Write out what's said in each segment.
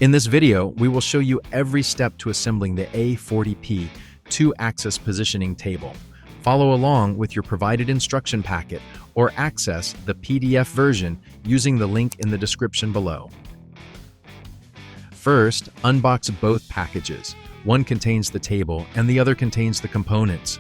In this video, we will show you every step to assembling the A40P 2-axis positioning table. Follow along with your provided instruction packet or access the PDF version using the link in the description below. First, unbox both packages. One contains the table and the other contains the components.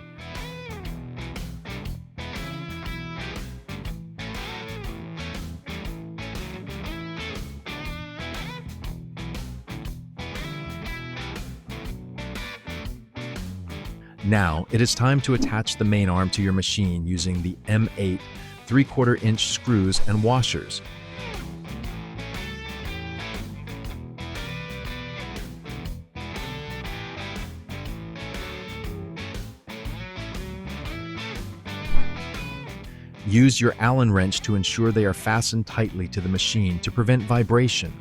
Now, it is time to attach the main arm to your machine using the M8 3/4-inch screws and washers. Use your Allen wrench to ensure they are fastened tightly to the machine to prevent vibration.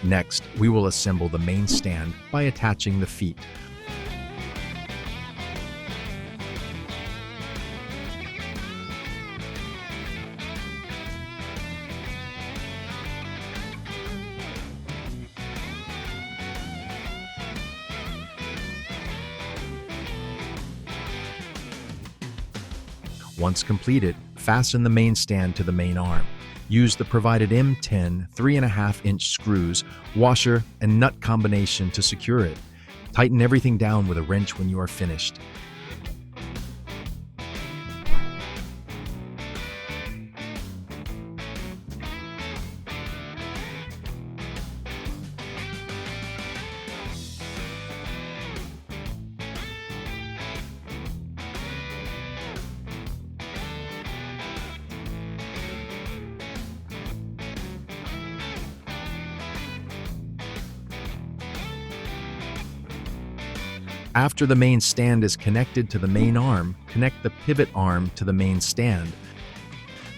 Next, we will assemble the main stand by attaching the feet. Once completed, fasten the main stand to the main arm. Use the provided M10 3.5-inch screws, washer, and nut combination to secure it. Tighten everything down with a wrench when you are finished. After the main stand is connected to the main arm, connect the pivot arm to the main stand.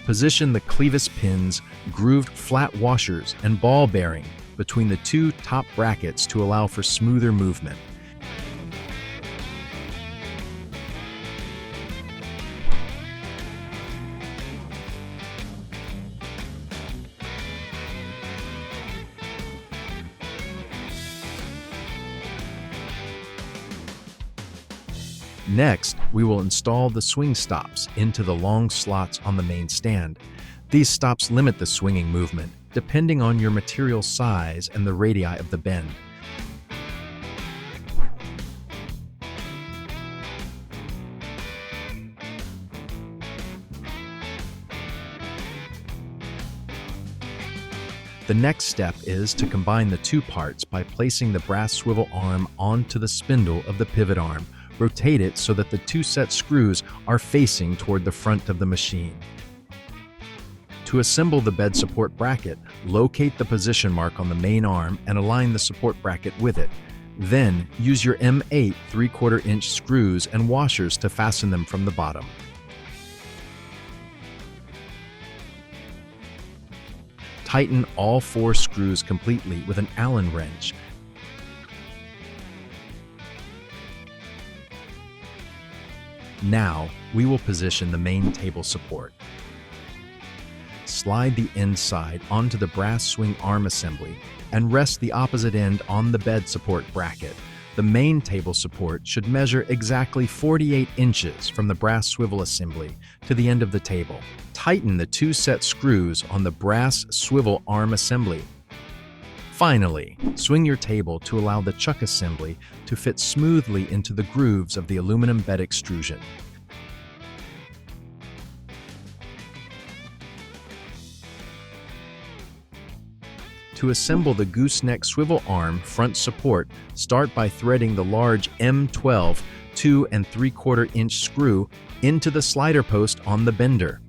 Position the clevis pins, grooved flat washers, and ball bearing between the two top brackets to allow for smoother movement. Next, we will install the swing stops into the long slots on the main stand. These stops limit the swinging movement, depending on your material size and the radii of the bend. The next step is to combine the two parts by placing the brass swivel arm onto the spindle of the pivot arm. Rotate it so that the two set screws are facing toward the front of the machine. To assemble the bed support bracket, locate the position mark on the main arm and align the support bracket with it. Then, use your M8 3/4-inch screws and washers to fasten them from the bottom. Tighten all 4 screws completely with an Allen wrench. Now, we will position the main table support. Slide the inside onto the brass swing arm assembly and rest the opposite end on the bed support bracket. The main table support should measure exactly 48 inches from the brass swivel assembly to the end of the table. Tighten the 2 set screws on the brass swivel arm assembly. Finally, swing your table to allow the chuck assembly to fit smoothly into the grooves of the aluminum bed extrusion. To assemble the gooseneck swivel arm front support, start by threading the large M12 2 3/4-inch screw into the slider post on the bender.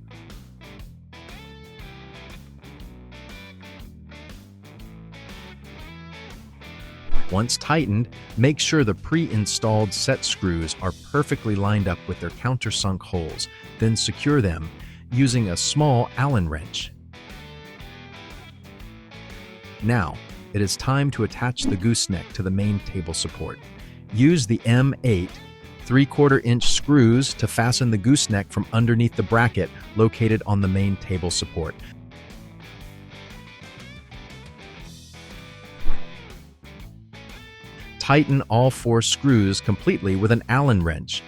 Once tightened, make sure the pre-installed set screws are perfectly lined up with their countersunk holes, then secure them using a small Allen wrench. Now, it is time to attach the gooseneck to the main table support. Use the M8 3/4-inch screws to fasten the gooseneck from underneath the bracket located on the main table support. Tighten all 4 screws completely with an Allen wrench.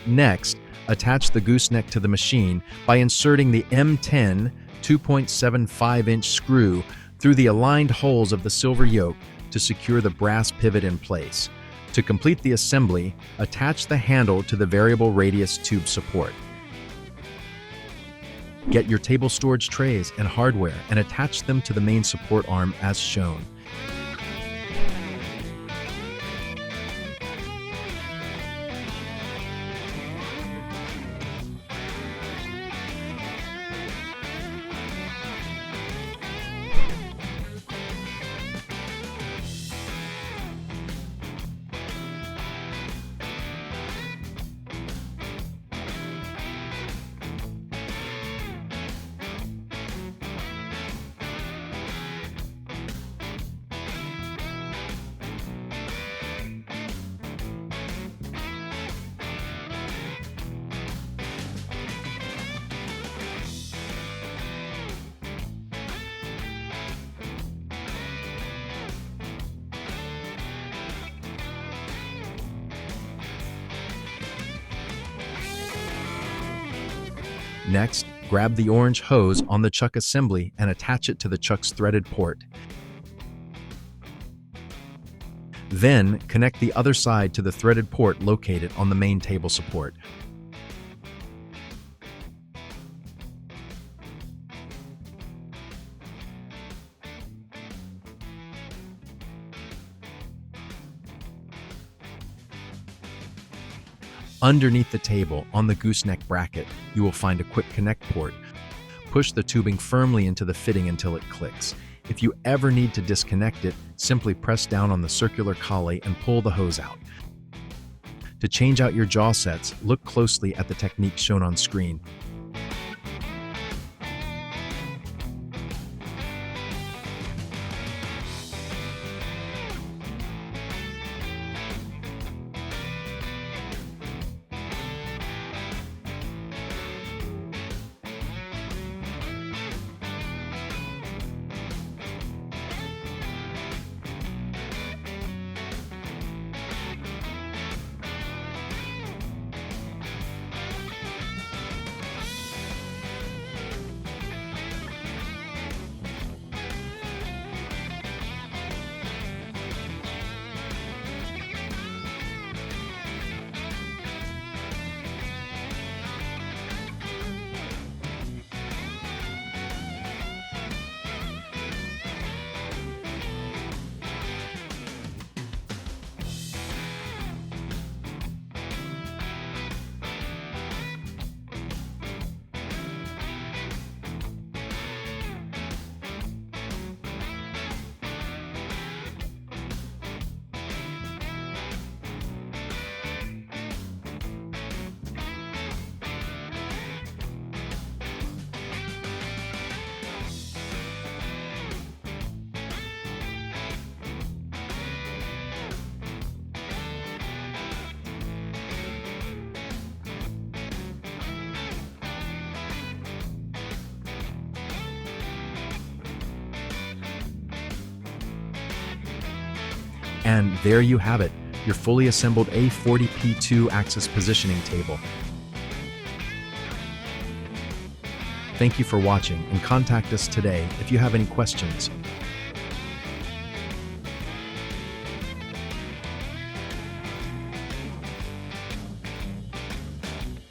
Next, attach the gooseneck to the machine by inserting the M10 2.75-inch screw through the aligned holes of the silver yoke to secure the brass pivot in place. To complete the assembly, attach the handle to the variable radius tube support. Get your table storage trays and hardware and attach them to the main support arm as shown. Next, grab the orange hose on the chuck assembly and attach it to the chuck's threaded port. Then, connect the other side to the threaded port located on the main table support. Underneath the table, on the gooseneck bracket, you will find a quick connect port. Push the tubing firmly into the fitting until it clicks. If you ever need to disconnect it, simply press down on the circular collet and pull the hose out. To change out your jaw sets, look closely at the technique shown on screen. And there you have it, your fully assembled A40P 2-axis positioning table. Thank you for watching, and contact us today if you have any questions.